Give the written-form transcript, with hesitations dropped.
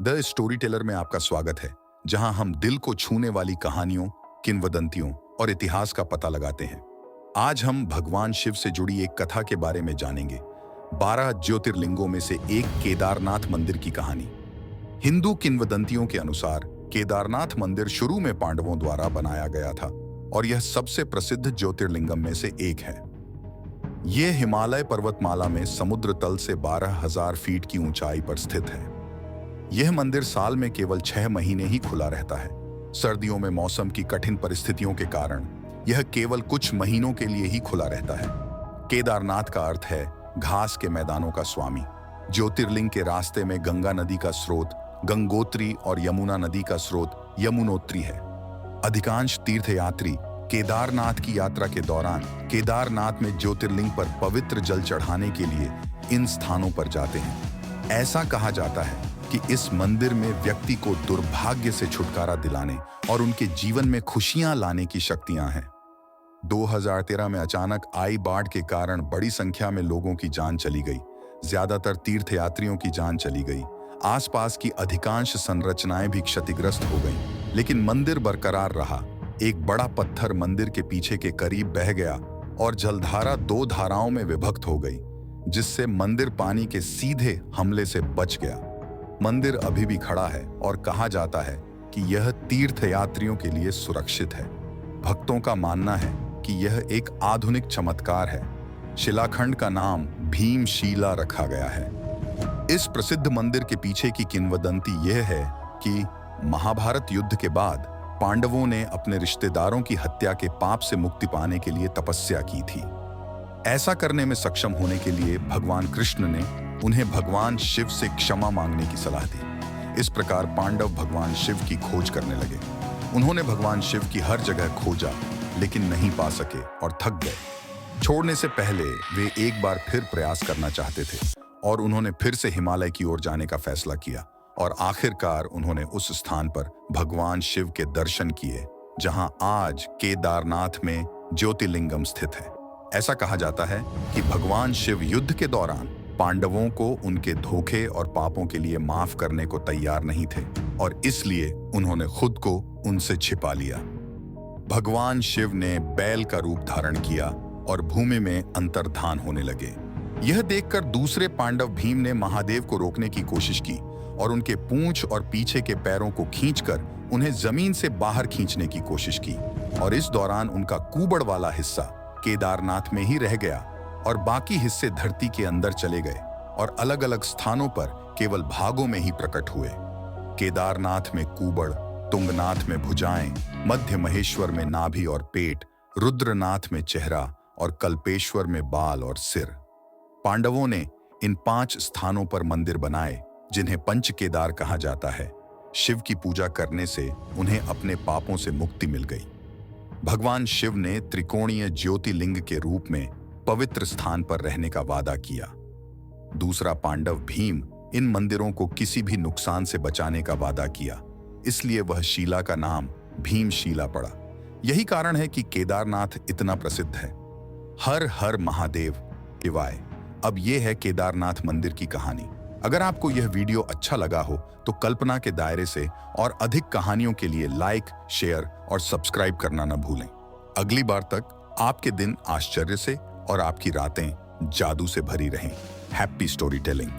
The story teller में आपका स्वागत है, जहां हम दिल को छूने वाली कहानियों, किंवदंतियों और इतिहास का पता लगाते हैं। आज हम भगवान शिव से जुड़ी एक कथा के बारे में जानेंगे। 12 ज्योतिर्लिंगों में से एक केदारनाथ मंदिर की कहानी। हिंदू किंवदंतियों के अनुसार केदारनाथ मंदिर शुरू में पांडवों द्वारा बनाया गया था और यह सबसे प्रसिद्ध ज्योतिर्लिंगम में से एक है। यह हिमालय पर्वतमाला में समुद्र तल से 12,000 फीट की ऊंचाई पर स्थित है। यह मंदिर साल में केवल 6 महीने ही खुला रहता है। सर्दियों में मौसम की कठिन परिस्थितियों के कारण यह केवल कुछ महीनों के लिए ही खुला रहता है। केदारनाथ का अर्थ है घास के मैदानों का स्वामी। ज्योतिर्लिंग के रास्ते में गंगा नदी का स्रोत गंगोत्री और यमुना नदी का स्रोत यमुनोत्री है। अधिकांश तीर्थयात्री केदारनाथ की यात्रा के दौरान केदारनाथ में ज्योतिर्लिंग पर पवित्र जल चढ़ाने के लिए इन स्थानों पर जाते हैं। ऐसा कहा जाता है कि इस मंदिर में व्यक्ति को दुर्भाग्य से छुटकारा दिलाने और उनके जीवन में खुशियां लाने की शक्तियां हैं। 2013 में अचानक आई बाढ़ के कारण बड़ी संख्या में लोगों की जान चली गई। ज्यादातर तीर्थयात्रियों की जान चली गई। आसपास की अधिकांश संरचनाएं भी क्षतिग्रस्त हो गईं, लेकिन मंदिर बरकरार रहा। एक बड़ा पत्थर मंदिर के पीछे के करीब बह गया और जलधारा 2 धाराओं में विभक्त हो गई, जिससे मंदिर पानी के सीधे हमले से बच गया। मंदिर अभी भी खड़ा है और कहा जाता है कि यह तीर्थयात्रियों के लिए सुरक्षित है। भक्तों का मानना है कि यह एक आधुनिक चमत्कार है। शिलाखंड का नाम भीमशिला रखा गया है। इस प्रसिद्ध मंदिर के पीछे की किंवदंती यह है कि महाभारत युद्ध के बाद पांडवों ने अपने रिश्तेदारों की हत्या के पाप से मुक्ति पाने के लिए तपस्या की थी। ऐसा करने में सक्षम होने के लिए भगवान कृष्ण ने उन्हें भगवान शिव से क्षमा मांगने की सलाह दी। इस प्रकार पांडव भगवान शिव की खोज करने लगे। उन्होंने भगवान शिव की हर जगह खोजा, लेकिन नहीं पा सके और थक गए। छोड़ने से पहले वे एक बार फिर प्रयास करना चाहते थे और उन्होंने फिर से हिमालय की ओर जाने का फैसला किया और आखिरकार उन्होंने उस स्थान पर भगवान शिव के दर्शन किए जहां आज केदारनाथ में ज्योतिर्लिंगम स्थित है। ऐसा कहा जाता है कि भगवान शिव युद्ध के दौरान पांडवों को उनके धोखे और पापों के लिए माफ करने को तैयार नहीं थे और इसलिए उन्होंने खुद को उनसे छिपा लिया। भगवान शिव ने बैल का रूप धारण किया और भूमि में अंतर्धान होने लगे। यह देखकर दूसरे पांडव भीम ने महादेव को रोकने की कोशिश की और उनके पूंछ और पीछे के पैरों को खींचकर उन्हें जमीन से बाहर खींचने की कोशिश की और इस दौरान उनका कुबड़ वाला हिस्सा केदारनाथ में ही रह गया और बाकी हिस्से धरती के अंदर चले गए और अलग अलग स्थानों पर केवल भागों में ही प्रकट हुए। केदारनाथ में कुबड़, तुंगनाथ में भुजाएं, मध्य महेश्वर में नाभि और पेट, रुद्रनाथ में चेहरा और कल्पेश्वर में बाल और सिर। पांडवों ने इन 5 स्थानों पर मंदिर बनाए, जिन्हें पंच केदार कहा जाता है। शिव की पूजा करने से उन्हें अपने पापों से मुक्ति मिल गई। भगवान शिव ने त्रिकोणीय ज्योतिर्लिंग के रूप में पवित्र स्थान पर रहने का वादा किया। दूसरा पांडव भीम इन मंदिरों को किसी भी नुकसान से बचाने का वादा किया, इसलिए वह शिला का नाम भीमशिला पड़ा। यही कारण है कि केदारनाथ इतना प्रसिद्ध है। हर हर महादेव शिवाय। अब यह है केदारनाथ मंदिर की कहानी। अगर आपको यह वीडियो अच्छा लगा हो तो कल्पना के दायरे से और अधिक कहानियों के लिए लाइक, शेयर और सब्सक्राइब करना न भूलें। अगली बार तक आपके दिन आश्चर्य से और आपकी रातें जादू से भरी रहें। Happy story telling.